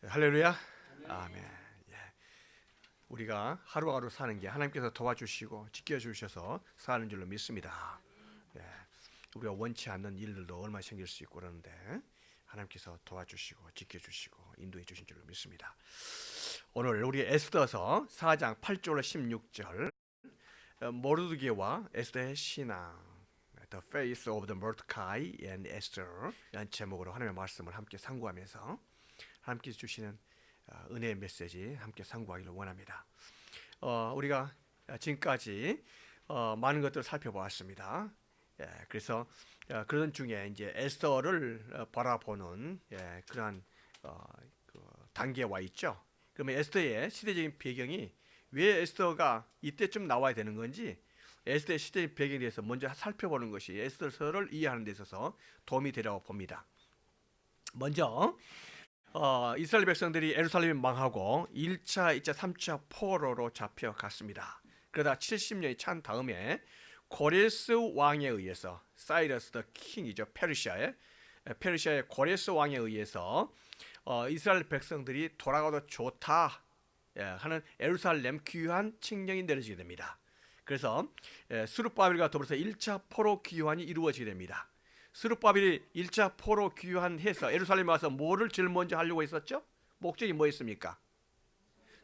할렐루야. 아멘. 예. 우리가 하루하루 사는 게 하나님께서 도와주시고 지켜주셔서 사는 줄로 믿습니다. 예. 우리가 원치 않는 일들도 얼마나 생길 수 있고 그러는데 하나님께서 도와주시고 지켜주시고 인도해 주신 줄로 믿습니다. 오늘 우리 에스더서 4장 8절 16절 모르드게와 에스더의 신앙 The Faith of the Mordecai and Esther 이라는 제목으로 하나님의 말씀을 함께 상고하면서 함께 주시는 은혜의 메시지 함께 상고하기를 원합니다. 우리가 지금까지 많은 것들을 살펴보았습니다. 그래서 그런 중에 이제 에스더를 바라보는 그러한 단계와 있죠. 그러면 에스더의 시대적인 배경이 왜 에스더가 이때쯤 나와야 되는 건지 에스더의 시대적 배경에 대해서 먼저 살펴보는 것이 에스더서를 이해하는 데 있어서 도움이 되라고 봅니다. 먼저 이스라엘 백성들이 예루살렘이 망하고 1차, 2차, 3차 포로로 잡혀갔습니다. 그러다 70년이 찬 다음에 고레스 왕에 의해서 사이러스 더 킹이죠. 페르시아의 고레스 왕에 의해서 이스라엘 백성들이 돌아가도 좋다 하는 예루살렘 귀환 칙령이 내려지게 됩니다. 그래서 스룹바벨과 더불어서 1차 포로 귀환이 이루어지게 됩니다. 스룹바벨이 1차 포로 귀환해서 예루살렘에 와서 뭐를 제일 먼저 하려고 했었죠? 목적이 뭐였습니까?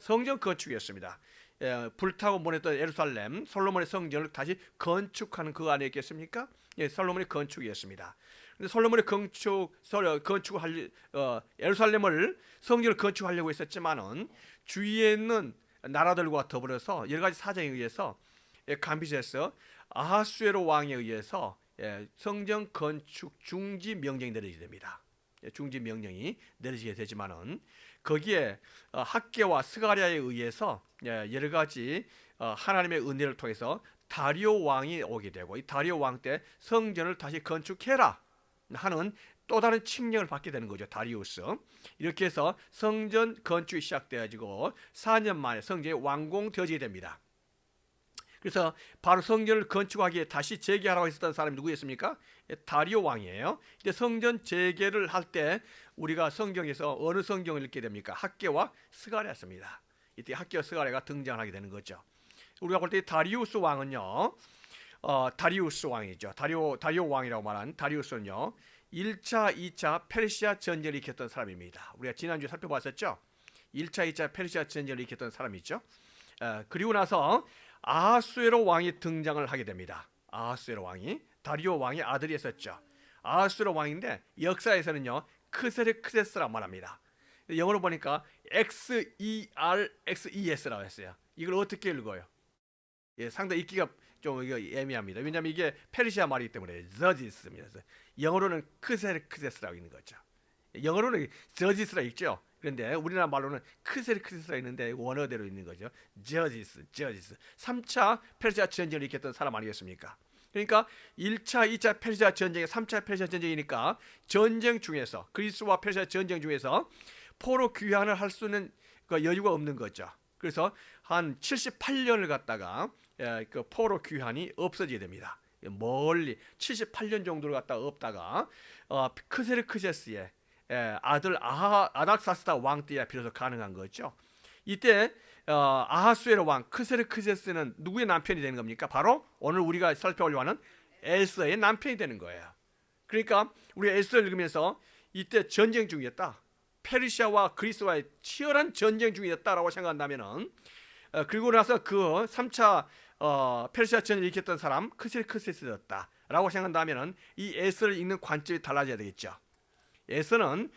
성전 건축이었습니다. 불타고 보냈던 예루살렘 솔로몬의 성전을 다시 건축하는 그 안에 있겠습니까? 솔로몬의 건축이었습니다. 근데 솔로몬의 예루살렘을 성전을 건축하려고 했었지만은 주위에 있는 나라들과 더불어서 여러 가지 사정에 의해서 감비제스 아하수에로 왕에 의해서 성전 건축 중지 명령이 내려지게 됩니다. 중지 명령이 내려지게 되지만은 거기에 학개와 스가랴에 의해서 여러 가지 하나님의 은혜를 통해서 다리오 왕이 오게 되고 이 다리오 왕 때 성전을 다시 건축해라 하는 또 다른 칙령을 받게 되는 거죠. 다리우스. 이렇게 해서 성전 건축이 시작되어지고 4년 만에 성전이 완공되어지게 됩니다. 그래서 바로 성전을 건축하기에 다시 재개하라고 했었던 사람이 누구였습니까? 다리오 왕이에요. 이제 성전 재개를 할 때 우리가 성경에서 어느 성경을 읽게 됩니까? 학개와 스가랴였습니다. 이때 학개와 스가랴가 등장하게 되는 거죠. 우리가 볼 때 다리우스 왕은요, 다리우스 왕이죠. 다리오 왕이라고 말한 다리우스는요, 1차, 2차 페르시아 전쟁을 일으켰던 사람입니다. 우리가 지난주에 살펴봤었죠. 1차, 2차 페르시아 전쟁을 일으켰던 사람이죠. 그리고 나서 아하수에로 왕이 등장을 하게 됩니다. 아하수에로 왕이 다리오 왕의 아들이었었죠. 아하수에로 왕인데 역사에서는요 크세르크세스라고 말합니다. 영어로 보니까 XERXES라고 했어요. 이걸 어떻게 읽어요? 상당히 읽기가 좀 애매합니다. 왜냐하면 이게 페르시아 말이기 때문에 저지스입니다. 영어로는 크세르크세스라고 있는 거죠. 영어로는 저지스라 읽죠. 그런데 우리나라 말로는 크세르크세스라 있는데 원어대로 있는 거죠. 저지스. 3차 페르시아 전쟁을 일으켰던 사람 아니겠습니까? 그러니까 1차, 2차 페르시아 전쟁에 3차 페르시아 전쟁이니까 전쟁 중에서 그리스와 페르시아 전쟁 중에서 포로 귀환을 할 수는 여유가 없는 거죠. 그래서 한 78년을 갖다가 그 포로 귀환이 없어지게 됩니다. 멀리 78년 정도를 갖다가 없다가 크세르크세스의 아들 아닥사스다 왕 때야 비로소 가능한 거죠. 이때 아하수에로 왕 크세르크세스는 누구의 남편이 되는 겁니까? 바로 오늘 우리가 살펴보려고 하는 에스더의 남편이 되는 거예요. 그러니까 우리가 에스더를 읽으면서 이때 전쟁 중이었다. 페르시아와 그리스와의 치열한 전쟁 중이었다라고 생각한다면은 그리고 나서 그 3차 페르시아 전쟁을 일으켰던 사람 크세르크세스였다라고 생각한다면은 이 에스더를 읽는 관점이 달라져야 되겠죠. 에스더는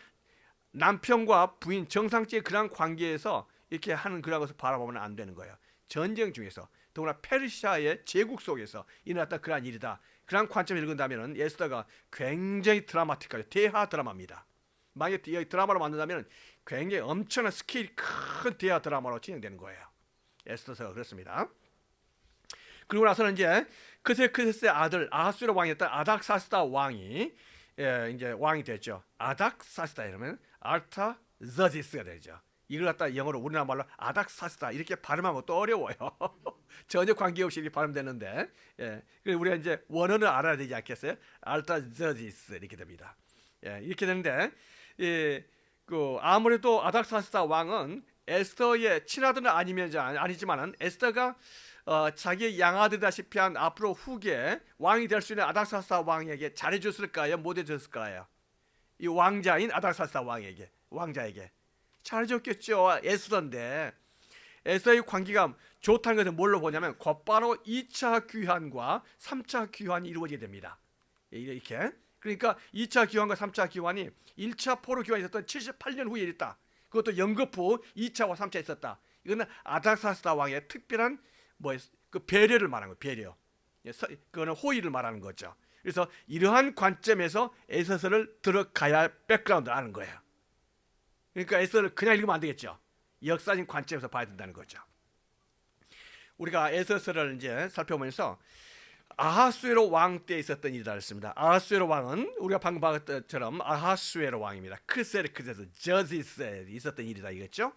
남편과 부인 정상적인 그런 관계에서 이렇게 하는 그런 것을 바라보면 안 되는 거예요. 전쟁 중에서 더구나 페르시아의 제국 속에서 일어났던 그러한 일이다. 그런 관점을 읽는다면 에스더가 굉장히 드라마틱하죠. 대하 드라마입니다. 만약에 드라마로 만든다면 굉장히 엄청난 스케일이 큰 대하 드라마로 진행되는 거예요. 에스더서가 그렇습니다. 그리고 나서는 이제 크세르크세스의 아들 아하수에로 왕이었던 아닥사스다 왕이 이제 왕이 됐죠. 아닥사스다 이러면 알타저지스가 되죠. 이걸 갖다 영어로 우리나라 말로 아닥사스다 이렇게 발음하면 또 어려워요. 전혀 관계없이 이렇게 발음되는데 우리가 이제 원어는 알아야 되지 않겠어요? 알타저지스 이렇게 됩니다. 이렇게 되는데 그 아무래도 아닥사스다 왕은 에스더의 친아들은 아니지만은 에스더가 자기 양아들다시피 한 앞으로 후계 왕이 될 수 있는 아닥사스다 왕에게 잘해줬을까요? 못해줬을까요? 이 왕자인 아닥사스다 왕자에게 잘해줬겠죠. 에스더인데 에스더의 관계가 좋다는 것은 뭘로 보냐면 곧바로 2차 귀환과 3차 귀환이 이루어지게 됩니다. 이렇게. 그러니까 2차 귀환과 3차 귀환이 1차 포로 귀환이 있었던 78년 후에 있다. 그것도 연급 후 2차와 3차 있었다. 이거는 아닥사스다 왕의 특별한 그 배려를 말하는 거예요. 배려. 그거는 호의를 말하는 거죠. 그래서 이러한 관점에서 에스더를 들어가야 백그라운드를 아는 거예요. 그러니까 에스더를 그냥 읽으면 안 되겠죠. 역사적인 관점에서 봐야 된다는 거죠. 우리가 에스더를 이제 살펴보면서 아하수에로 왕 때 있었던 일이라 했습니다. 아하수에로 왕은 우리가 방금 봤던 것처럼 아하수에로 왕입니다. 크세르크세스 저지스에 있었던 일이다 이겠죠.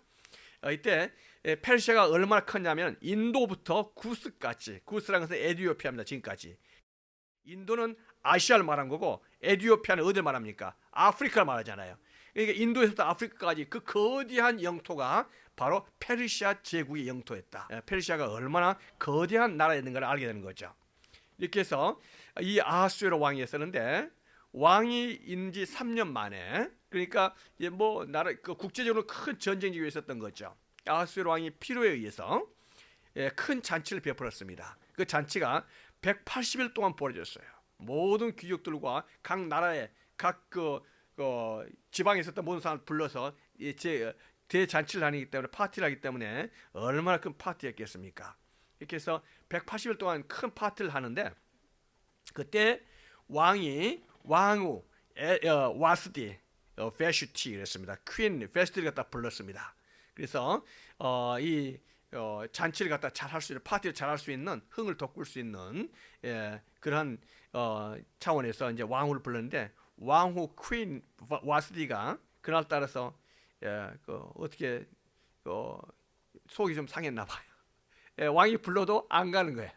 이때 페르시아가 얼마나 컸냐면 인도부터 구스까지, 구스라는 것은 에티오피아입니다. 지금까지. 인도는 아시아를 말한 거고 에티오피아는 어디를 말합니까? 아프리카를 말하잖아요. 그러니까 인도에서부터 아프리카까지 그 거대한 영토가 바로 페르시아 제국의 영토였다. 페르시아가 얼마나 거대한 나라였는가를 알게 되는 거죠. 이렇게 해서 이 아하수에로 왕이었었는데 왕이 있는지 3년 만에, 그러니까 나라 그 국제적으로 큰 전쟁이 있었던 거죠. 아하수에로 왕이 필요에 의해서 큰 잔치를 베풀었습니다. 그 잔치가 180일 동안 벌어졌어요. 모든 귀족들과 각 나라의 각 지방에 있었던 모든 사람을 불러서 대잔치를 하기 때문에, 파티를 하기 때문에 얼마나 큰 파티였겠습니까? 이렇게 해서 180일 동안 큰 파티를 하는데 그때 왕후 와스디 페슈티 그랬습니다. 퀸 페슈티를 갖다 불렀습니다. 그래서 이 잔치를 갖다 잘할 수 있는, 파티를 잘할 수 있는, 흥을 돋굴 수 있는 그러한 차원에서 이제 왕후를 불렀는데 왕후 퀸 와스디가 그날 따라서 어떻게 속이 좀 상했나 봐요. 왕이 불러도 안 가는 거예요.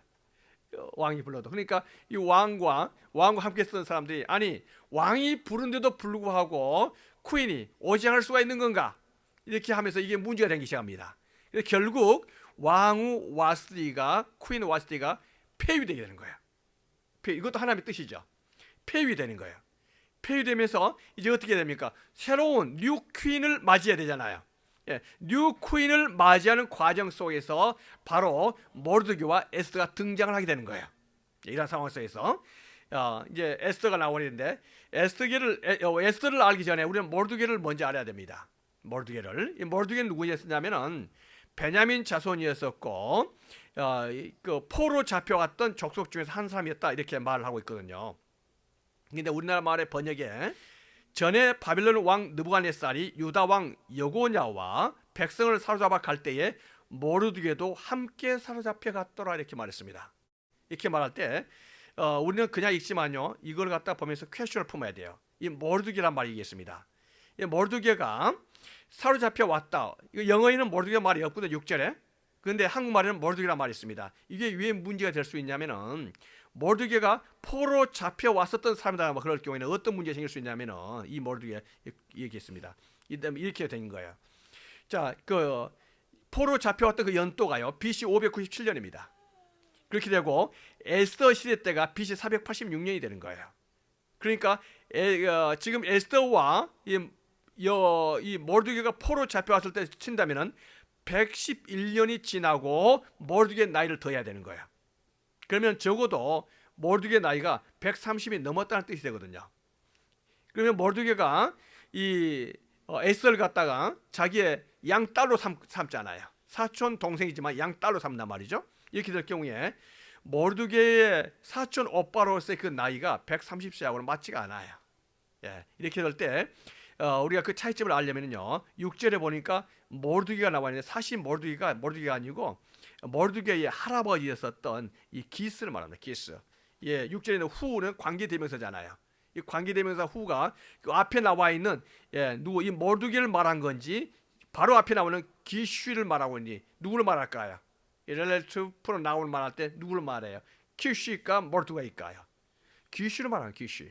왕이 불러도. 그러니까 이 왕과 함께 쓰던 사람들이 아니 왕이 부른데도 불구하고 퀸이 오지 않을 수가 있는 건가? 이렇게 하면서 이게 문제가 되기 시작합니다. 그래서 결국 왕후 와스디가, 퀸 와스디가 폐위되게 되는 거예요. 이것도 하나님의 뜻이죠. 폐위되는 거예요. 폐위되면서 이제 어떻게 됩니까? 새로운 뉴 퀸을 맞이해야 되잖아요. 뉴 퀸을 맞이하는 과정 속에서 바로 모르드게와 에스더가 등장을 하게 되는 거예요. 이런 상황 속에서 이제 에스더가 나오는데 에스더를 알기 전에 우리는 모르드게를 먼저 알아야 됩니다. 모르드게는 누구였냐면은 베냐민 자손이었었고 그 포로 잡혀갔던 족속 중에서 한 사람이었다 이렇게 말을 하고 있거든요. 근데 우리나라 말의 번역에 전에 바빌론 왕 느부갓네살이 유다 왕 여고냐와 백성을 사로잡아 갈 때에 모르드게도 함께 사로잡혀 갔더라 이렇게 말했습니다. 이렇게 말할 때 우리는 그냥 읽지만요 이걸 갖다 보면서 퀘스천을 품어야 돼요. 이 모르드게란 말이겠습니다. 이 모르드게가 사로잡혀 왔다. 영어에는 모르드게 말이 없거든요 6절에. 그런데 한국말에는 모르드게란 말이 있습니다. 이게 왜 문제가 될 수 있냐면은 모르드게가 포로 잡혀 왔었던 사람이다. 그럴 경우에는 어떤 문제가 생길 수 있냐면은 이 모르드게 얘기했습니다. 이렇게 된 거예요. 자, 그 포로 잡혀왔던 그 연도가요 BC 597년입니다. 그렇게 되고 에스더 시대 때가 BC 486년이 되는 거예요. 그러니까 지금 에스더와 이 모르드게가 포로 잡혀왔을 때 친다면은 111년이 지나고 모르드게 나이를 더해야 되는 거예요. 그러면 적어도 모르드게 나이가 130이 넘었다는 뜻이 되거든요. 그러면 모르드게가 이 에스더를 갖다가 자기의 양딸로 삼잖아요. 사촌 동생이지만 양딸로 삼단 말이죠. 이렇게 될 경우에 모르드게의 사촌 오빠로서의 그 나이가 130세하고는 맞지가 않아요. 이렇게 될 때 우리가 그 차이점을 알려면요 6절에 보니까 모르드게가 나와 있는데 사실 모르드게가 아니고 모르드게의 할아버지였었던 이 기스를 말합니다. 기스. 6절에는 후는 관계대명사잖아요. 이 관계대명사 후가 그 앞에 나와 있는 이 모르드게를 말한 건지 바로 앞에 나오는 기슈를 말하고 있니 누구를 말할까요? relation pronoun 말할 때 누구를 말해요? 기슈일까 모르드게일까요? 기슈를 말하는 기슈.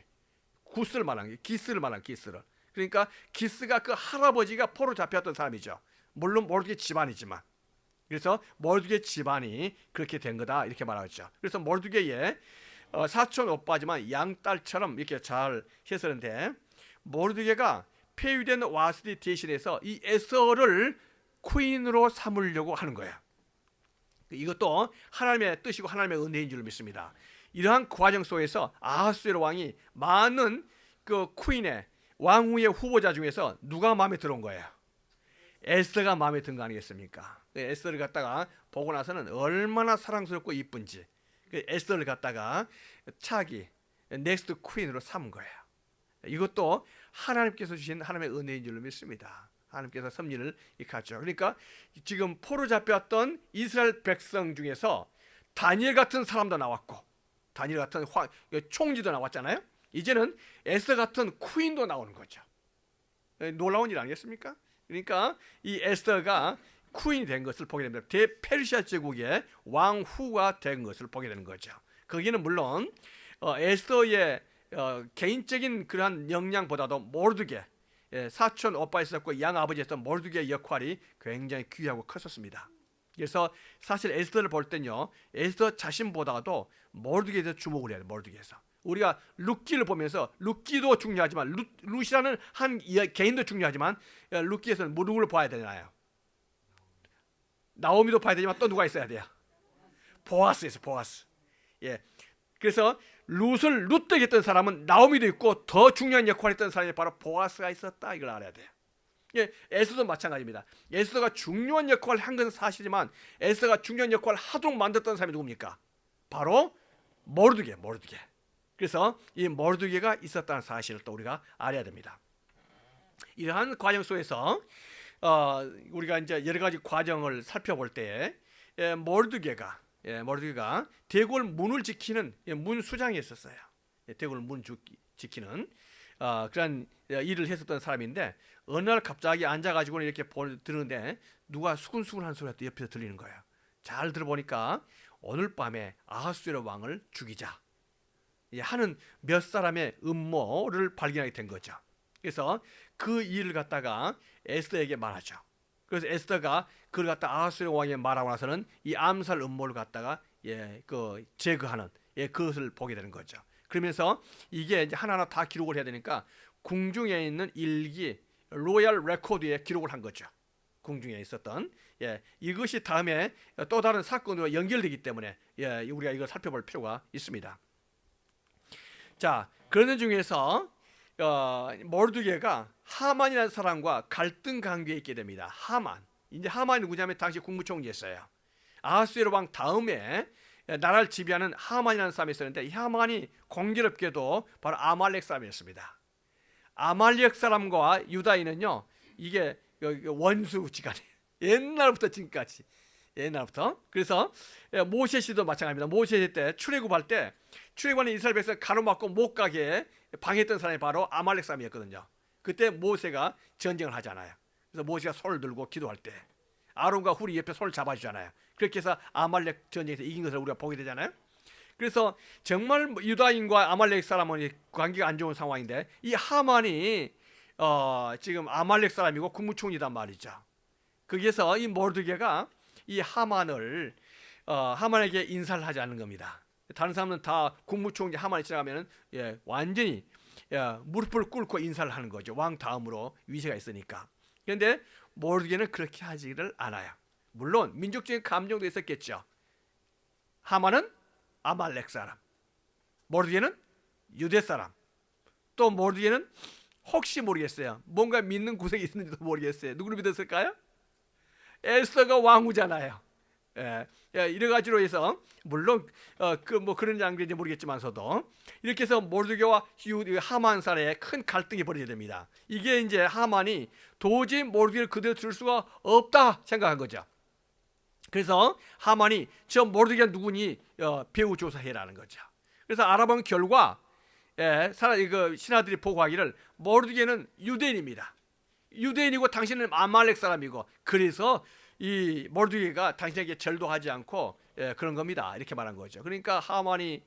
구스를 말하는 기스를 말하는 기스를. 그러니까 기스가 그 할아버지가 포로 잡혔던 사람이죠. 물론 모르드게 집안이지만. 그래서 모르드게 집안이 그렇게 된 거다 이렇게 말하죠. 그래서 모르드게의 사촌 오빠지만 양딸처럼 이렇게 잘 해서는데, 모르드게가 폐위된 와스디 대신해서 이 에스더를 퀸으로 삼으려고 하는 거예요. 이것도 하나님의 뜻이고 하나님의 은혜인 줄 믿습니다. 이러한 과정 속에서 아하수에로 왕이 많은 그 퀸의 왕후의 후보자 중에서 누가 마음에 들어온 거예요? 에스더가 마음에 든 거 아니겠습니까? 에스더를 갖다가 보고 나서는 얼마나 사랑스럽고 이쁜지 에스더를 갖다가 차기 넥스트 퀸으로 삼은 거예요. 이것도 하나님께서 주신 하나님의 은혜인 줄 믿습니다. 하나님께서 섭리를 이끌었죠. 그러니까 지금 포로 잡혔던 이스라엘 백성 중에서 다니엘 같은 사람도 나왔고, 다니엘 같은 총리도 나왔잖아요. 이제는 에스더 같은 퀸도 나오는 거죠. 놀라운 일 아니겠습니까? 그러니까 이 에스더가 퀸이 된 것을 보게 됩니다. 대페르시아 제국의 왕후가 된 것을 보게 되는 거죠. 거기는 물론 에스더의 개인적인 그러한 역량보다도 모르드게, 사촌 오빠 있었고 양아버지였던 모르드게의 역할이 굉장히 귀하고 컸었습니다. 그래서 사실 에스더를 볼 때는요, 에스더 자신보다도 모르드게에 대해서 주목을 해야 돼요. 모르드게에서 우리가 룻기를 보면서, 룻기도 중요하지만 룻이라는 한 개인도 중요하지만 룻기에서는 누구를 봐야 되나요? 나오미도 봐야 되지만 또 누가 있어야 돼요? 보아스에서 보아스. 예. 그래서 룻을 룻되게 했던 사람은 나오미도 있고 더 중요한 역할을 했던 사람이 바로 보아스가 있었다. 이걸 알아야 돼요. 예, 에스더도 마찬가지입니다. 에스더가 중요한 역할을 한 것은 사실이지만 에스더가 중요한 역할을 하도록 만들었던 사람이 누굽니까? 바로 모르드게. 그래서 이 모르드게가 있었다는 사실을 또 우리가 알아야 됩니다. 이러한 과정 속에서 우리가 이제 여러 가지 과정을 살펴볼 때 모르드게가 대궐 문을 지키는 문 수장이었어요. 대궐 문 지키는 그런 일을 했었던 사람인데, 어느 날 갑자기 앉아가지고 이렇게 들으는데 누가 수근수근한 소리가 또 옆에서 들리는 거예요. 잘 들어보니까 오늘 밤에 아하수에로 왕을 죽이자 하는 몇 사람의 음모를 발견하게 된 거죠. 그래서 그 일을 갖다가 에스더에게 말하죠. 그래서 에스더가 그걸 갖다 아하수에로 왕에게 말하고 나서는 이 암살 음모를 갖다가 제거하는 그것을 보게 되는 거죠. 그러면서 이게 이제 하나하나 다 기록을 해야 되니까 궁중에 있는 일기 로얄 레코드에 기록을 한 거죠. 궁중에 있었던 이것이 다음에 또 다른 사건으로 연결되기 때문에 우리가 이걸 살펴볼 필요가 있습니다. 자, 그러는 중에서 모르드게가 하만이라는 사람과 갈등 관계에 있게 됩니다. 이제 하만이 누구냐면 당시 국무총리였어요. 아하수에로 왕 다음에 나라를 지배하는 하만이라는 사람이 있었는데, 이 하만이 공교롭게도 바로 아말렉 사람이었습니다. 아말렉 사람과 유다인은요, 이게 원수지간이에요. 옛날부터 지금까지. 옛날부터. 그래서 모세 시도 마찬가지입니다. 모세 시 때 출애굽할 때 출애굽하는 이스라엘 백성 가로막고 못 가게 방해했던 사람이 바로 아말렉 사람이었거든요. 그때 모세가 전쟁을 하잖아요. 그래서 모세가 손을 들고 기도할 때 아론과 훌이 옆에 손을 잡아주잖아요. 그렇게 해서 아말렉 전쟁에서 이긴 것을 우리가 보게 되잖아요. 그래서 정말 유다인과 아말렉 사람은 관계가 안 좋은 상황인데, 이 하만이 지금 아말렉 사람이고 국무총리단 말이죠. 거기에서 이 모르드게가 이 하만에게 인사를 하지 않는 겁니다. 다른 사람은 다 국무총리 하만이 지나가면 완전히 무릎을 꿇고 인사를 하는 거죠. 왕 다음으로 위세가 있으니까. 그런데 모르드게는 그렇게 하지를 않아요. 물론 민족적인 감정도 있었겠죠. 하만은 아말렉 사람, 모르드게는 유대 사람, 또 모르드게는 혹시 모르겠어요. 뭔가 믿는 구석이 있는지도 모르겠어요. 누구를 믿었을까요? 에스더가 왕후잖아요. 이래 가지로 해서 물론 그런 장면인지 모르겠지만서도 이렇게 해서 모르드게와 하만 사이에 큰 갈등이 벌어지게 됩니다. 이게 이제 하만이 도저히 모르드게를 그대로 둘 수가 없다 생각한 거죠. 그래서 하만이 저 모르드게가 누구니 배후 조사해라는 거죠. 그래서 알아본 결과 신하들이 보고하기를 모르드게는 유대인입니다. 유대인이고 당신은 아말렉 사람이고, 그래서 이 모르드게가 당신에게 절도하지 않고 그런 겁니다. 이렇게 말한 거죠. 그러니까 하만이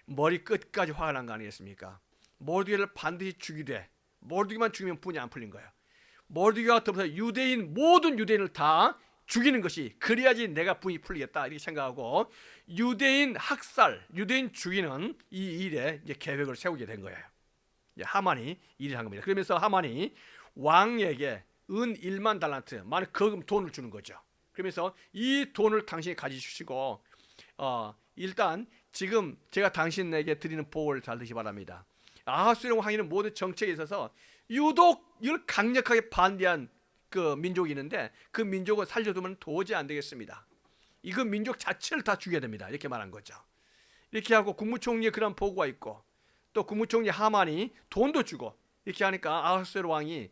머리 끝까지 화가 난 거 아니겠습니까? 모르드게를 반드시 죽이되 모르드게만 죽이면 분이 안 풀린 거예요. 모르드게와 더불어서 유대인 모든 유대인을 다 죽이는 것이 그래야지 내가 분이 풀리겠다 이렇게 생각하고 유대인 학살, 유대인 죽이는 이 일에 이제 계획을 세우게 된 거예요. 하만이 일을 한 겁니다. 그러면서 하만이 왕에게 은 1만 달란트, 많은 거금 돈을 주는 거죠. 그러면서 이 돈을 당신이 가지시고 일단 지금 제가 당신에게 드리는 복을 잘 드시기 바랍니다. 아하수에로 왕이는 모든 정책에 있어서 유독 이걸 강력하게 반대한 그 민족이 있는데 그 민족을 살려두면 도저히 안 되겠습니다. 이그 민족 자체를 다 죽여야 됩니다. 이렇게 말한 거죠. 이렇게 하고 국무총리의 그런 보고가 있고 또 국무총리 하만이 돈도 주고 이렇게 하니까 아하수에로 왕이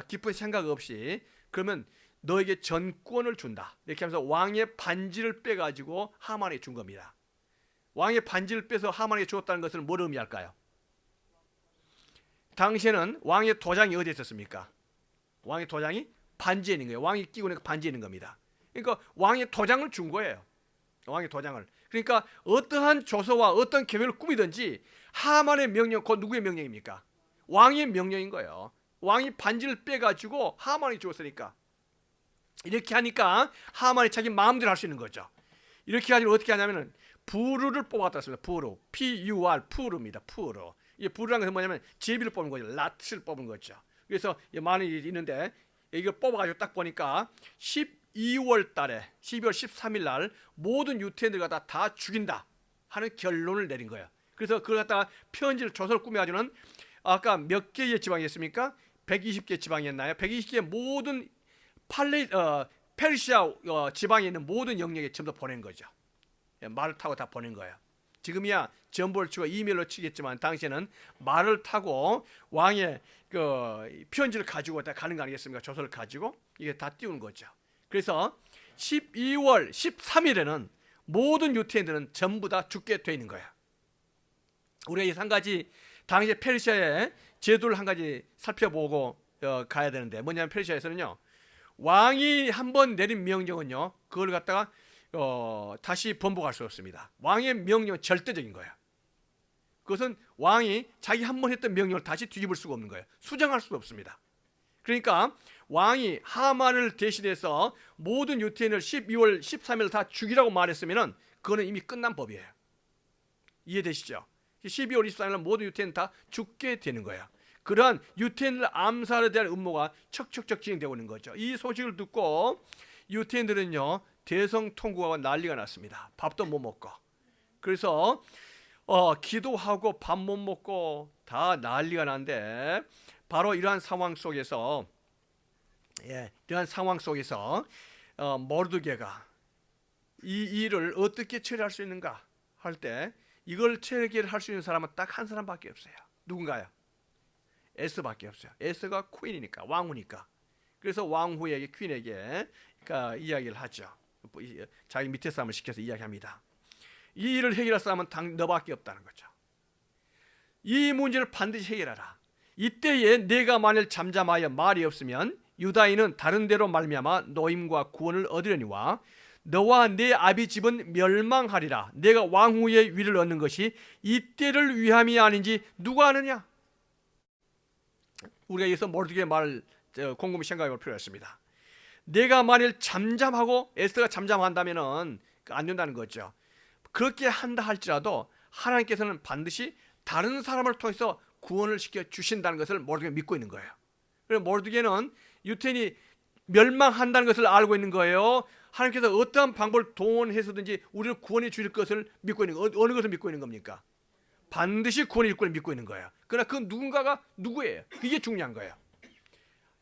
깊은 생각 없이 그러면 너에게 전권을 준다 이렇게 하면서 왕의 반지를 빼가지고 하만에게 준 겁니다. 왕의 반지를 빼서 하만에게 주었다는 것은 뭘 의미할까요? 당시에는 왕의 도장이 어디에 있었습니까? 왕의 도장이 반지에 있는 거예요. 왕이 끼고 있는 반지에 있는 겁니다. 그러니까 왕의 도장을 준 거예요. 왕의 도장을. 그러니까 어떠한 조서와 어떤 계획을 꾸미든지 하만의 명령, 그 누구의 명령입니까? 왕의 명령인 거예요. 왕이 반지를 빼가지고 하만이 주었으니까. 이렇게 하니까 하만이 자기 마음대로 할 수 있는 거죠. 이렇게 가지고 어떻게 하냐면은 부르를 뽑았다 했습니다. 부르, P-U-R, 푸르입니다. 푸르. 이 부르라는 것은 뭐냐면 제비를 뽑은 거죠. 랏을 뽑은 거죠. 그래서 많이 있는데 이걸 뽑아가지고 딱 보니까 12월 달에 12월 13일 날 모든 유태인들 갖다 다 죽인다 하는 결론을 내린 거예요. 그래서 그걸 갖다가 편지를 조서를 꾸며가지고는 아까 몇 개의 지방이었습니까? 120개 지방이었나요? 120개 모든 페르시아 지방에 있는 모든 영역에 전부 보낸 거죠. 말을 타고 다 보낸 거예요. 지금이야 전보를 치고 이메일로 치겠지만 당시에는 말을 타고 왕의 그 편지를 가지고 다 가는 거 아니겠습니까? 조서를 가지고 이게 다 띄우는 거죠. 그래서 12월 13일에는 모든 유태인들은 전부 다 죽게 돼 있는 거예요. 우리가 한 가지 당시 페르시아의 제도를 한 가지 살펴보고 가야 되는데 뭐냐면 페르시아에서는요 왕이 한번 내린 명령은요 그걸 갖다가 다시 번복할 수 없습니다. 왕의 명령은 절대적인 거예요. 그것은 왕이 자기 한번 했던 명령을 다시 뒤집을 수가 없는 거예요. 수정할 수가 없습니다. 그러니까 왕이 하만을 대신해서 모든 유태인을 12월 13일 다 죽이라고 말했으면 그거는 이미 끝난 법이에요. 이해되시죠? 12월 24일 모든 유태인 다 죽게 되는 거예요. 그러한 유태인을 암살에 대한 음모가 척척척 진행되고 있는 거죠. 이 소식을 듣고 유태인들은요 대성통곡하고 난리가 났습니다. 밥도 못 먹고. 그래서 기도하고 밥 못 먹고 다 난리가 난데 바로 이러한 상황 속에서 모르드게가 이 일을 어떻게 처리할 수 있는가 할 때 이걸 처리할 수 있는 사람은 딱 한 사람밖에 없어요. 누군가요? 에스더밖에 없어요. 에스더가 퀸이니까 왕후니까. 그래서 왕후에게 퀸에게 이야기를 하죠. 자기 밑에 사람을 시켜서 이야기합니다. 이 일을 해결할 사람은 너밖에 없다는 거죠. 이 문제를 반드시 해결하라. 이때에 내가 만일 잠잠하여 말이 없으면 유다인은 다른 데로 말미암아 노임과 구원을 얻으려니와 너와 내 아비 집은 멸망하리라. 내가 왕후의 위를 얻는 것이 이때를 위함이 아닌지 누가 아느냐? 우리가 여기서 모르드게의 말을 곰곰이 생각해 볼 필요가 있습니다. 내가 만일 잠잠하고 에스더가 잠잠한다면은 안 된다는 거죠. 그렇게 한다 할지라도 하나님께서는 반드시 다른 사람을 통해서 구원을 시켜 주신다는 것을 모르드게가 믿고 있는 거예요. 그래서 모르드게는 유태인이 멸망한다는 것을 알고 있는 거예요. 하나님께서 어떠한 방법을 동원해서든지 우리를 구원해 주실 것을 믿고 있는 거예요. 어느 것을 믿고 있는 겁니까? 반드시 구원해 줄 걸 믿고 있는 거예요. 그러나 그 누군가가 누구예요? 이게 중요한 거예요.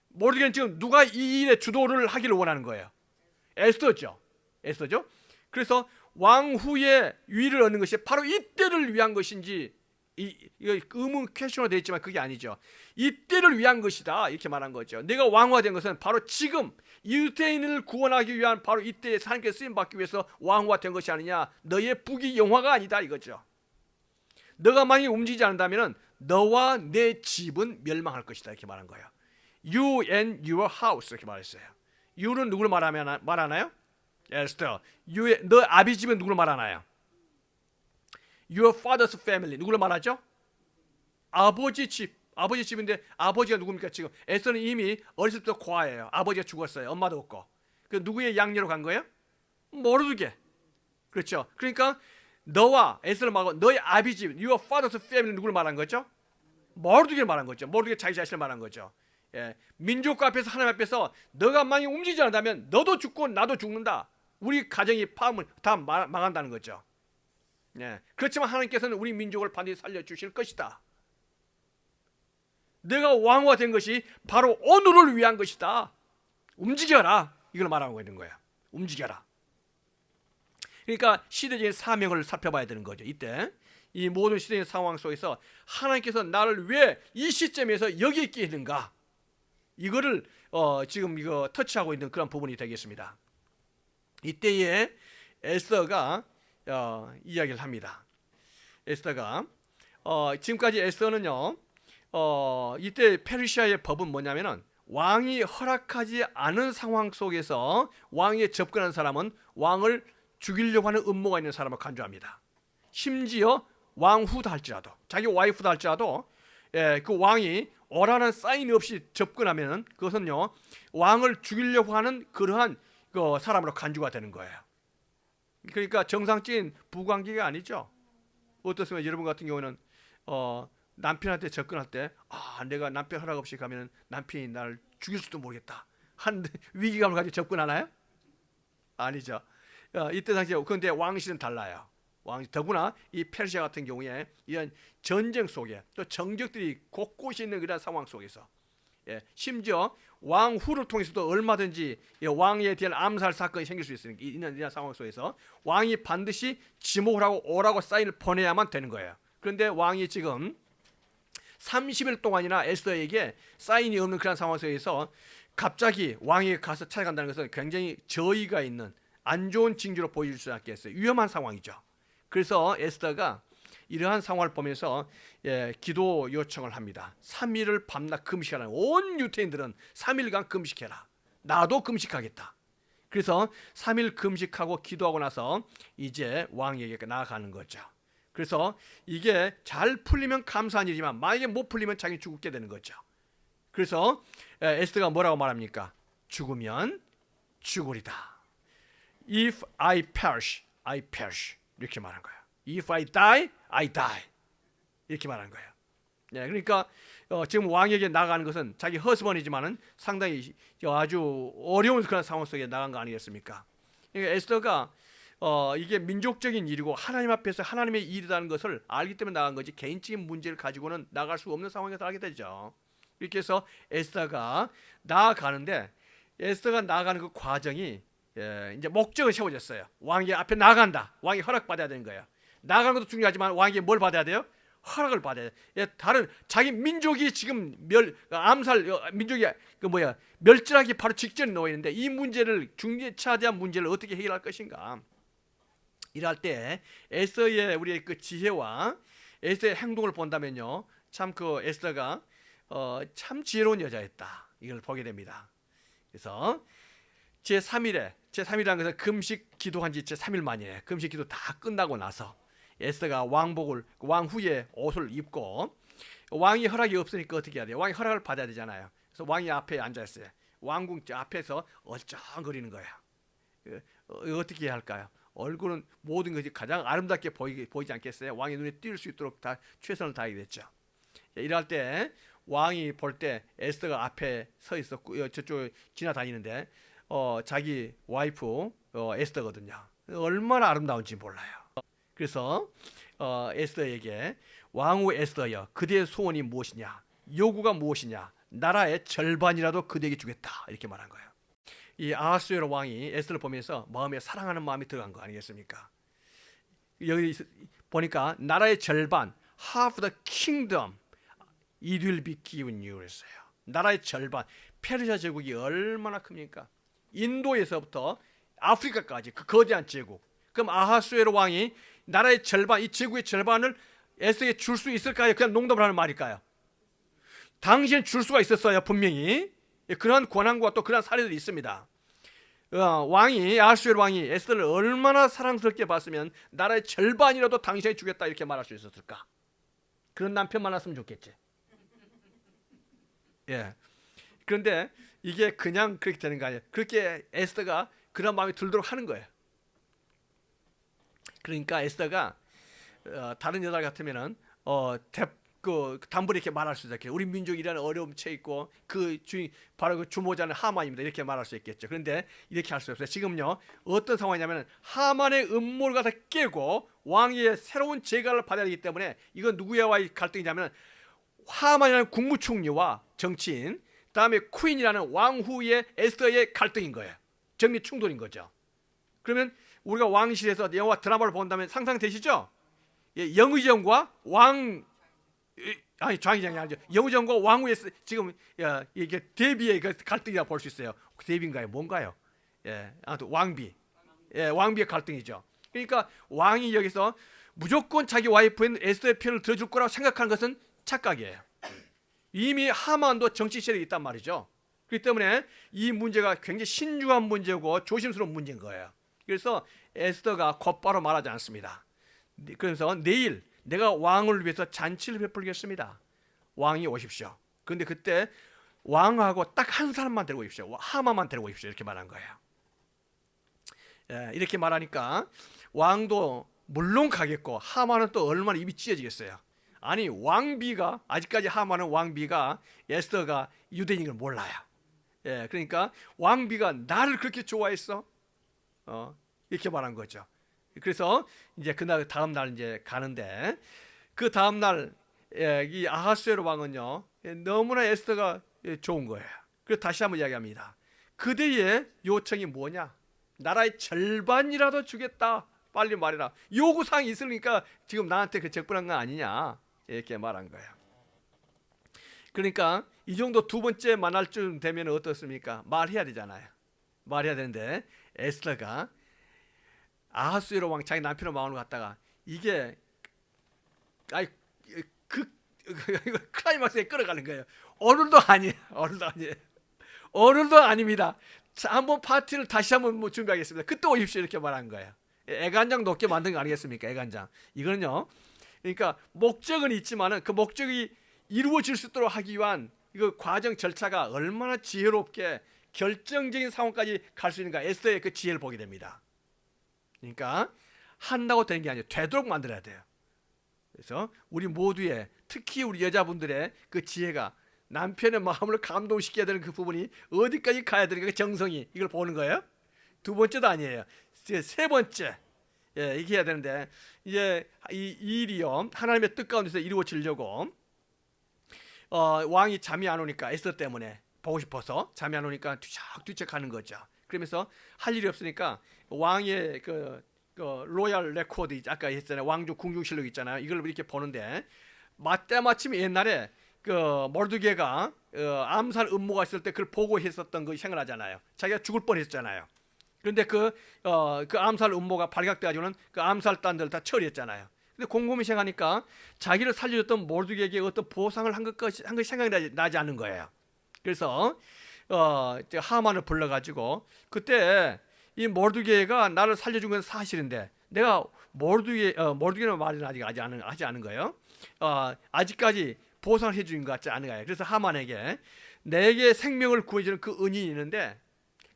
모르드게는 지금 누가 이 일의 주도를 하기를 원하는 거예요? 에스더죠. 그래서 왕후의 위를 얻는 것이 바로 이때를 위한 것인지 이거 의문 퀘스천으로 되어 있지만 그게 아니죠. 이때를 위한 것이다 이렇게 말한 거죠. 내가 왕후가 된 것은 바로 지금 유대인을 구원하기 위한 바로 이때에 하나님께서 쓰임받기 위해서 왕후가 된 것이 아니냐. 너의 북이 영화가 아니다 이거죠. 너가 만약에 움직이지 않는다면 너와 내 집은 멸망할 것이다 이렇게 말한 거예요. You and your house 이렇게 말했어요. You는 누구를 말하나요? 에스더. 너 아비 집은 누구를 말하나요? Your father's family 누구를 말하죠? 아버지 집, 아버지 집인데 아버지가 누굽니까? 지금 에스더는 이미 어렸을 때부터 고아예요. 아버지가 죽었어요. 엄마도 없고. 그 누구의 양녀로 간 거예요? 모르게. 그렇죠. 그러니까 너와 에스더를 말하고 너의 아비집, your father's family 누구를 말한 거죠? 모르게를 말한 거죠. 모르게 자기 자신을 말한 거죠. 예, 민족과 앞에서 하나님 앞에서 너가 만약 움직이지 않는다면 너도 죽고 나도 죽는다. 우리 가정이 파음을 다 망한다는 거죠. 예, 그렇지만 하나님께서는 우리 민족을 반드시 살려주실 것이다. 내가 왕후가 된 것이 바로 오늘을 위한 것이다. 움직여라. 이걸 말하고 있는 거야. 움직여라. 그러니까 시대적인 사명을 살펴봐야 되는 거죠. 이때 이 모든 시대적인 상황 속에서 하나님께서 나를 왜 이 시점에서 여기 있게 했는가? 이거를 지금 이거 터치하고 있는 그런 부분이 되겠습니다. 이때에 에스더가 이야기를 합니다. 에스더가 지금까지 에스더는요, 이때 페르시아의 법은 뭐냐면은 왕이 허락하지 않은 상황 속에서 왕에 접근한 사람은 왕을 죽이려고 하는 음모가 있는 사람을 간주합니다. 심지어 왕후다 할지라도, 자기 와이프다 할지라도, 그 왕이 오라는 사인이 없이 접근하면은 그것은요, 왕을 죽이려고 하는 그러한 그 사람으로 간주가 되는 거예요. 그러니까 정상적인 부관계가 아니죠. 어떻습니까? 여러분 같은 경우는 남편한테 접근할 때, 내가 남편 허락 없이 가면 남편이 나를 죽일 수도 모르겠다 한 위기감을 가지고 접근하나요? 아니죠. 이때 당시에 그런데 왕실은 달라요. 더구나 이 페르시아 같은 경우에 이런 전쟁 속에 또 정적들이 곳곳이 있는 그런 상황 속에서, 심지어 왕후를 통해서도 얼마든지 왕에 대한 암살 사건이 생길 수 있는 이런 상황 속에서 왕이 반드시 지목을 하고 오라고 사인을 보내야만 되는 거예요. 그런데 왕이 지금 30일 동안이나 에스더에게 사인이 없는 그런 상황 속에서 갑자기 왕이 가서 찾아간다는 것은 굉장히 저의가 있는 안 좋은 징조로 보여줄 수 있겠어요. 위험한 상황이죠. 그래서 에스더가 이러한 상황을 보면서 기도 요청을 합니다. 3일을 밤낮 금식하라. 온 유대인들은 3일간 금식해라. 나도 금식하겠다. 그래서 3일 금식하고 기도하고 나서 이제 왕에게 나아가는 거죠. 그래서 이게 잘 풀리면 감사한 일이지만 만약에 못 풀리면 자기 죽게 되는 거죠. 그래서 에스더가 뭐라고 말합니까? 죽으면 죽으리다. If I perish, I perish. 이렇게 말한 거예요. If I die, I die. 이렇게 말한 거예요. 그러니까 지금 왕에게 나가는 것은 자기 허스번이지만은 상당히 아주 어려운 그런 상황 속에 나간 거 아니겠습니까? 그러니까 에스더가 이게 민족적인 일이고 하나님 앞에서 하나님의 일이라는 것을 알기 때문에 나간 거지, 개인적인 문제를 가지고는 나갈 수 없는 상황에서 하게 되죠. 이렇게 해서 에스더가 나아가는데, 에스더가 나아가는 그 과정이 이제 목적을 세워졌어요. 왕이 앞에 나간다. 왕이 허락받아야 되는 거예요. 나가는 것도 중요하지만 왕이 뭘 받아야 돼요? 허락을 받아야 돼요. 다른 자기 민족이 지금 민족이 멸절하기 바로 직전에 놓여 있는데 이 문제를 중차대한 문제를 어떻게 해결할 것인가? 이럴 때 에스더의 우리의 그 지혜와 에스더의 행동을 본다면요, 참 그 에스더가 참 지혜로운 여자였다. 이걸 보게 됩니다. 그래서 제3일이라는 것은 금식 기도한 지 제3일 만이에요. 금식 기도 다 끝나고 나서 에스더가 왕후의 옷을 입고, 왕이 허락이 없으니까 어떻게 해야 돼요? 왕이 허락을 받아야 되잖아요. 그래서 왕이 앞에 앉아있어요. 왕궁 앞에서 얼쩡거리는 거예요. 어떻게 해야 할까요? 얼굴은 모든 것이 가장 아름답게 보이지 않겠어요? 왕의 눈에 띌 수 있도록 다 최선을 다하겠죠. 이럴 때 왕이 볼 때 에스더가 앞에 서 있었고 저쪽 지나다니는데 자기 와이프 에스더거든요. 얼마나 아름다운지 몰라요. 그래서 에스더에게 왕후 에스더여, 그대의 소원이 무엇이냐, 요구가 무엇이냐, 나라의 절반이라도 그대에게 주겠다. 이렇게 말한 거예요. 이 아하수에로 왕이 에스더를 보면서 마음에 사랑하는 마음이 들어간 거 아니겠습니까? 여기 보니까 나라의 절반, half the kingdom, it will be given you 그랬어요. 나라의 절반. 페르시아 제국이 얼마나 큽니까? 인도에서부터 아프리카까지 그 거대한 제국. 그럼 아하수에로 왕이 나라의 절반, 이 제국의 절반을 에스더에게 줄 수 있을까요? 그냥 농담을 하는 말일까요? 당시엔 줄 수가 있었어요, 분명히. 그런 권한과 또 그런 사례들이 있습니다. 아하수에로 왕이 에스더를 얼마나 사랑스럽게 봤으면 나라의 절반이라도 당신에게 주겠다 이렇게 말할 수 있었을까? 그런 남편 만났으면 좋겠지. 예. 그런데 이게 그냥 그렇게 되는 거 아니에요. 그렇게 에스더가 그런 마음이 들도록 하는 거예요. 그러니까 에스더가 다른 여자 같으면은 그 단번에 이렇게 말할 수 있겠죠. 우리 민족이 이런 어려움 처해 있고 그 주인 바로 그 주모자는 하만입니다. 이렇게 말할 수 있겠죠. 그런데 이렇게 할 수 없어요. 지금요 어떤 상황이냐면 하만의 음모를 갖다 깨고 왕위의 새로운 재가를 받아야 되기 때문에 이건 누구와의 갈등이냐면 하만이라는 국무총리와 정치인, 다음에 퀸이라는 왕후의 에스더의 갈등인 거예요. 정리 충돌인 거죠. 그러면 우리가 왕실에서 영화 드라마를 본다면 상상되시죠? 예, 영의정과 장의정이 아니죠. 영의정과 왕후의 지금 이게 대비의 그 갈등이라 볼 수 있어요. 대비인가요? 뭔가요? 예, 아무튼 왕비, 예, 왕비의 갈등이죠. 그러니까 왕이 여기서 무조건 자기 와이프인 에스더의 편을 들어줄 거라고 생각하는 것은 착각이에요. 이미 하만도 정치 세력이 있단 말이죠. 그렇기 때문에 이 문제가 굉장히 신중한 문제고 조심스러운 문제인 거예요. 그래서 에스더가 곧바로 말하지 않습니다. 그래서 내일 내가 왕을 위해서 잔치를 베풀겠습니다. 왕이 오십시오. 그런데 그때 왕하고 딱 한 사람만 데리고 오십시오. 하만만 데리고 오십시오. 이렇게 말한 거예요. 예, 이렇게 말하니까 왕도 물론 가겠고 하만은 또 얼마나 입이 찢어지겠어요. 아니 왕비가 아직까지 하만은 왕비가 에스더가 유대인인 걸 몰라요. 예, 그러니까 왕비가 나를 그렇게 좋아했어? 이렇게 말한 거죠. 그래서 이제 그날 다음 날 이제 가는데 그 다음 날 이 아하수에로 왕은요 너무나 에스더가 좋은 거예요. 그래서 다시 한번 이야기합니다. 그대의 요청이 뭐냐? 나라의 절반이라도 주겠다. 빨리 말해라. 요구사항이 있으니까 지금 나한테 그 적분한 거 아니냐? 이렇게 말한 거예요. 그러니까 이 정도 두 번째 만날 쯤 되면 어떻습니까? 말해야 되잖아요. 말해야 되는데 에스더가 아하수에로 왕 자기 남편의 마음을 갖다가 이게 클라이막스에 끌어가는 거예요. 오늘도 아니에요. 오늘도 아니에요. 오늘도 아닙니다. 자, 한번 파티를 다시 한번 준비하겠습니다. 그때 오십시오. 이렇게 말한 거예요. 애간장 높게 만든 거 아니겠습니까? 애간장. 이거는요. 그러니까 목적은 있지만은 그 목적이 이루어질 수 있도록 하기 위한 이거 과정 절차가 얼마나 지혜롭게 결정적인 상황까지 갈 수 있는가. 에스더의 그 지혜를 보게 됩니다. 그러니까 한다고 되는 게 아니에요. 되도록 만들어야 돼요. 그래서 우리 모두의 특히 우리 여자분들의 그 지혜가 남편의 마음을 감동시켜야 되는 그 부분이 어디까지 가야 되는가, 그 정성이 이걸 보는 거예요. 두 번째도 아니에요. 세 번째, 예, 이게 해야 되는데 이제 이 일이요 하나님의 뜻 가운데서 이루어지려고 왕이 잠이 안 오니까 에스더 때문에 보고 싶어서 잠이 안 오니까 뒤척뒤척 하는 거죠. 그러면서 할 일이 없으니까 왕의 그 로얄 레코드 아까 했잖아요. 왕조 궁중실록 있잖아요. 이걸 이렇게 보는데 때마침 옛날에 그 모르드게가 암살 음모가 있을 때 그걸 보고했었던 거 생각나잖아요. 자기가 죽을 뻔했잖아요. 그런데 그 암살 음모가 발각돼가지고는 그 암살단들 다 처리했잖아요. 근데 곰곰이 생각하니까 자기를 살려줬던 모르드게에게 어떤 보상을 한 것이 생각이 나지 않는 거예요. 그래서 하만을 불러가지고 그때 이 모르드게가 나를 살려준 건 사실인데 내가 모르드게는 말은 아직 하지 않은 거예요. 아직까지 보상을 해주는 것 같지 않은 거예요. 그래서 하만에게 내게 생명을 구해주는 그 은인이 있는데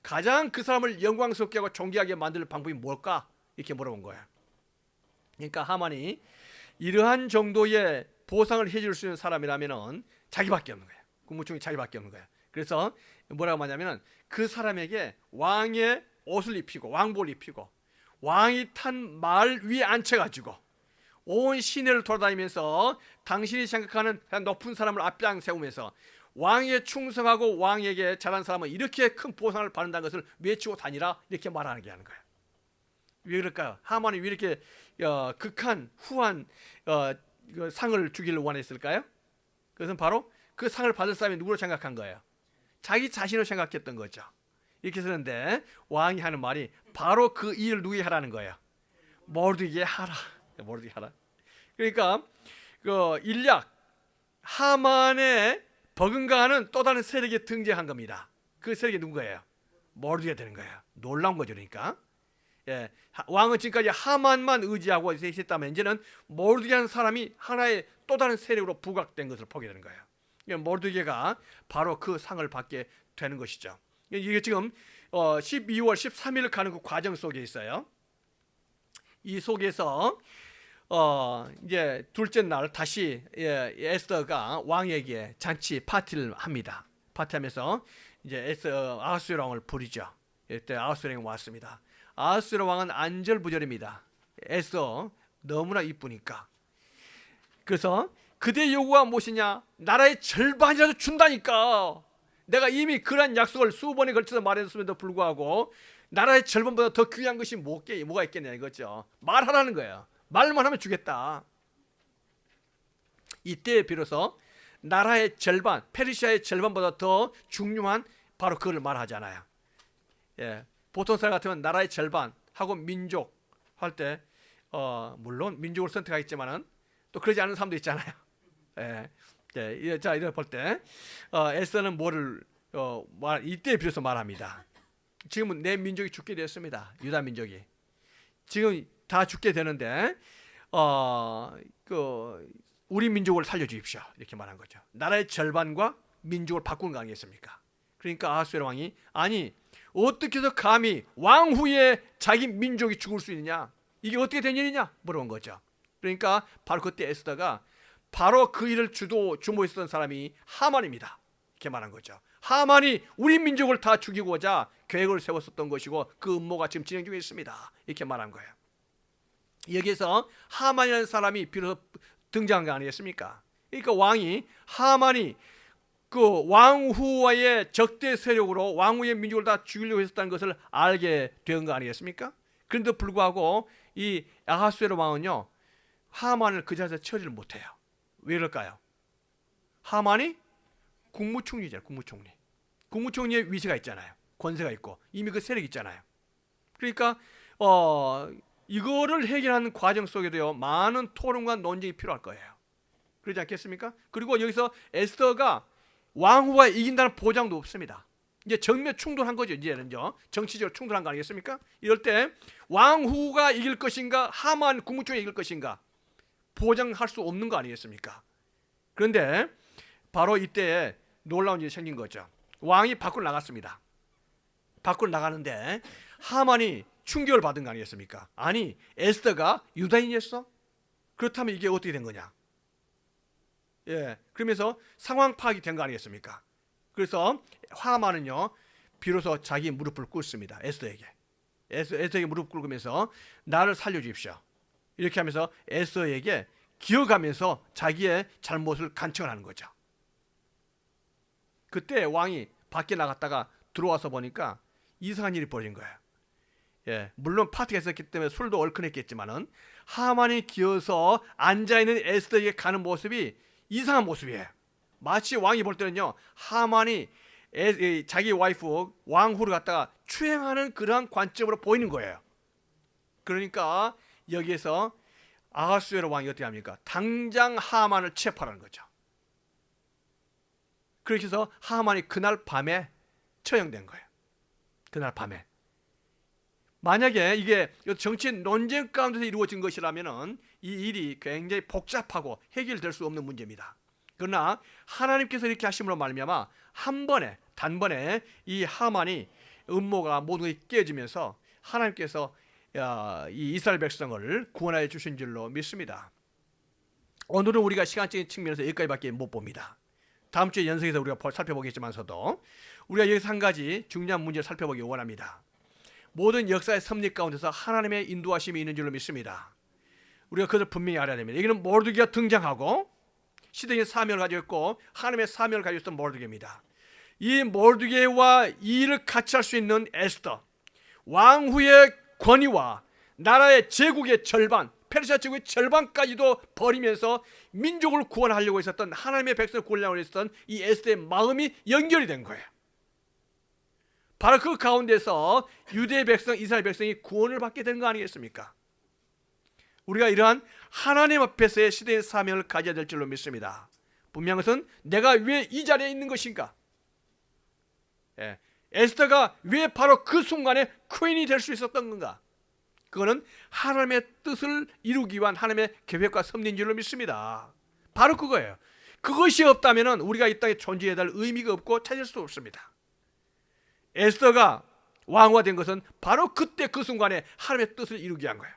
가장 그 사람을 영광스럽게 하고 존귀하게 만들 방법이 뭘까? 이렇게 물어본 거예요. 그러니까 하만이 이러한 정도의 보상을 해줄 수 있는 사람이라면은 자기밖에 없는 거예요. 국무총리 자기밖에 없는 거예요. 그래서 뭐라고 하냐면은 그 사람에게 왕의 옷을 입히고 왕복을 입히고 왕이 탄 말 위에 앉혀가지고 온 시내를 돌아다니면서 당신이 생각하는 높은 사람을 앞장 세우면서 왕에게 충성하고 왕에게 잘한 사람은 이렇게 큰 보상을 받는다는 것을 외치고 다니라 이렇게 말하게 하는 거예요. 왜 그럴까요? 하만이 왜 이렇게 극한 후한 상을 주기를 원했을까요? 그것은 바로 그 상을 받을 사람이 누구로 생각한 거예요? 자기 자신을 생각했던 거죠. 이렇게 쓰는데 왕이 하는 말이 바로 그 일을 누구에게 하라는 거예요? 모르드게에게 하라. 모르드게에게 하라. 그러니까 그 일약 하만의 버금가는 또 다른 세력에 등장한 겁니다. 그 세력이 누구예요? 모르드게가 되는 거예요. 놀라운 거죠. 그러니까 예, 왕은 지금까지 하만만 의지하고 있었다면 이제는 모르드게라는 사람이 하나의 또 다른 세력으로 부각된 것을 보게 되는 거예요. 모르드게가 바로 그 상을 받게 되는 것이죠. 이게 지금 12월 13일 가는 그 과정 속에 있어요. 이 속에서 이제 둘째 날 다시 에스더가 왕에게 잔치 파티를 합니다. 파티하면서 이제 아하수에로 왕을 부르죠. 이때 아하수에로 왕이 왔습니다. 아하수에로 왕은 안절부절입니다. 에스더 너무나 이쁘니까. 그래서 그대 요구가 무엇이냐? 나라의 절반이라도 준다니까. 내가 이미 그런 약속을 수번에 걸쳐서 말했음에도 불구하고 나라의 절반보다 더 귀한 것이 뭐가 있겠냐 이거죠. 말하라는 거예요. 말만 하면 주겠다. 이때 비로소 나라의 절반, 페르시아의 절반보다 더 중요한 바로 그걸 말하잖아요. 보통 사람 같으면 나라의 절반하고 민족 할 때 물론 민족을 선택하겠지만은 또 그러지 않은 사람도 있잖아요. 자, 이걸 볼 때 에스더는 뭐를 이때 비로소 말합니다. 지금은 내 민족이 죽게 되었습니다. 유다 민족이 지금 다 죽게 되는데 우리 민족을 살려주십시오. 이렇게 말한 거죠. 나라의 절반과 민족을 바꾸는 거 아니겠습니까? 그러니까 아하수에로 왕이 아니 어떻게 해서 감히 왕 후에 자기 민족이 죽을 수 있느냐? 이게 어떻게 된 일이냐? 물어본 거죠. 그러니까 바로 그때 에스더가 바로 그 일을 주모했던 사람이 하만입니다. 이렇게 말한 거죠. 하만이 우리 민족을 다 죽이고자 계획을 세웠었던 것이고 그 음모가 지금 진행 중에 있습니다. 이렇게 말한 거예요. 여기서 하만이라는 사람이 비로소 등장한 거 아니겠습니까? 그러니까 하만이 그 왕후와의 적대 세력으로 왕후의 민족을 다 죽이려고 했었다는 것을 알게 된 거 아니겠습니까? 그런데 불구하고 이 아하수에로 왕은요 하만을 그 자리에서 처리를 못해요. 왜 그럴까요? 하만이 국무총리잖아요. 국무총리의 위세가 있잖아요. 권세가 있고 이미 그 세력이 있잖아요. 그러니까 이거를 해결하는 과정 속에도요 많은 토론과 논쟁이 필요할 거예요. 그러지 않겠습니까? 그리고 여기서 에스더가 왕후가 이긴다는 보장도 없습니다. 이제 정면 충돌한 거죠. 이제는요 정치적으로 충돌한 거 아니겠습니까? 이럴 때 왕후가 이길 것인가 하만 국무총리가 이길 것인가 보장할 수 없는 거 아니겠습니까? 그런데 바로 이때 놀라운 일이 생긴 거죠. 왕이 밖으로 나갔습니다. 밖으로 나가는데 하만이 충격을 받은 거 아니겠습니까? 아니 에스더가 유다인이었어? 그렇다면 이게 어떻게 된 거냐? 그러면서 상황 파악이 된 거 아니겠습니까? 그래서 하만은요 비로소 자기 무릎을 꿇습니다. 에스더에게 무릎 꿇으면서 나를 살려주십시오. 이렇게 하면서 에스더에게 기어가면서 자기의 잘못을 간청을 하는 거죠. 그때 왕이 밖에 나갔다가 들어와서 보니까 이상한 일이 벌어진 거예요. 물론 파티가 있었기 때문에 술도 얼큰했겠지만은 하만이 기어서 앉아있는 에스더에게 가는 모습이 이상한 모습이에요. 마치 왕이 볼 때는요 하만이 자기 와이프 왕후를 갖다가 추행하는 그러한 관점으로 보이는 거예요. 그러니까 여기에서 아하수에로 왕이 어떻게 합니까? 당장 하만을 체포하라는 거죠. 그렇게 해서 하만이 그날 밤에 처형된 거예요. 그날 밤에. 만약에 이게 정치 논쟁 가운데서 이루어진 것이라면 이 일이 굉장히 복잡하고 해결될 수 없는 문제입니다. 그러나 하나님께서 이렇게 하심으로 말미암아 단번에 이 하만이 음모가 모두 깨지면서 하나님께서 이 이스라엘 백성을 구원하여 주신 줄로 믿습니다. 오늘은 우리가 시간적인 측면에서 여기까지밖에 못 봅니다. 다음 주에 연속해서 우리가 살펴보겠지만서도 우리가 여기서 한 가지 중요한 문제를 살펴보기 원합니다. 모든 역사의 섭리 가운데서 하나님의 인도하심이 있는 줄로 믿습니다. 우리가 그것을 분명히 알아야 됩니다. 여기는 모르드게가 등장하고 시대의 사명을 가지고 있고 하나님의 사명을 가지고 있던 모르드게입니다. 이 모르드게와 이 일을 같이 할 수 있는 에스더, 왕후의 권위와 나라의 제국의 절반, 페르시아 제국의 절반까지도 버리면서 민족을 구원하려고 했었던 하나님의 백성을 구원하려고 했었던 이 에스더의 마음이 연결이 된 거예요. 바로 그 가운데서 유대 백성, 이스라엘 백성이 구원을 받게 된 거 아니겠습니까? 우리가 이러한 하나님 앞에서의 시대의 사명을 가져야 될 줄로 믿습니다. 분명한 것은 내가 왜 이 자리에 있는 것인가? 에스더가 왜 바로 그 순간에 퀸이 될 수 있었던 건가? 그거는 하나님의 뜻을 이루기 위한 하나님의 계획과 섭리인 줄로 믿습니다. 바로 그거예요. 그것이 없다면 우리가 이 땅에 존재해야 될 의미가 없고 찾을 수 없습니다. 에스더가 왕후가 된 것은 바로 그때 그 순간에 하나님의 뜻을 이루기 위한 거예요.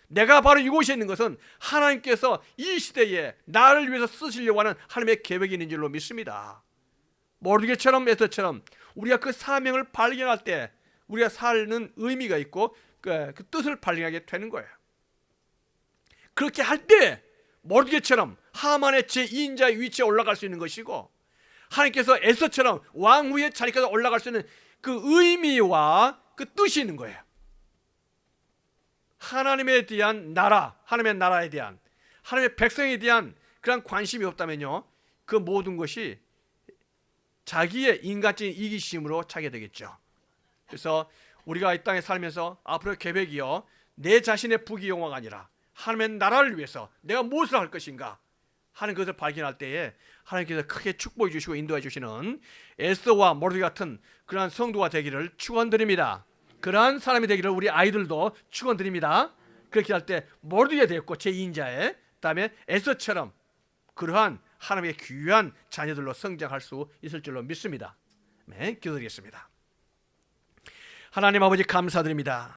내가 바로 이곳에 있는 것은 하나님께서 이 시대에 나를 위해서 쓰시려고 하는 하나님의 계획이 있는 줄로 믿습니다. 모르게처럼 에스더처럼 우리가 그 사명을 발견할 때 우리가 사는 의미가 있고 그 뜻을 발견하게 되는 거예요. 그렇게 할 때 모르게처럼 하만의 제2인자의 위치에 올라갈 수 있는 것이고, 하나님께서 에스더처럼 왕후의 자리까지 올라갈 수 있는 그 의미와 그 뜻이 있는 거예요. 하나님에 대한 나라, 하나님의 나라에 대한, 하나님의 백성에 대한 그런 관심이 없다면요, 그 모든 것이 자기의 인간적인 이기심으로 차게 되겠죠. 그래서 우리가 이 땅에 살면서 앞으로 계획이요, 내 자신의 부귀영화가 아니라 하나님의 나라를 위해서 내가 무엇을 할 것인가 하는 것을 발견할 때에 하나님께서 크게 축복해 주시고 인도해 주시는 에스더와 모르드게 같은 그러한 성도가 되기를 축원드립니다. 그러한 사람이 되기를 우리 아이들도 축원드립니다. 그렇게 할 때 모르드게 되었고 제2인자에, 그다음에 에스더처럼 그러한 하나님의 귀한 자녀들로 성장할 수 있을 줄로 믿습니다. 네, 기도드리겠습니다. 하나님 아버지 감사드립니다.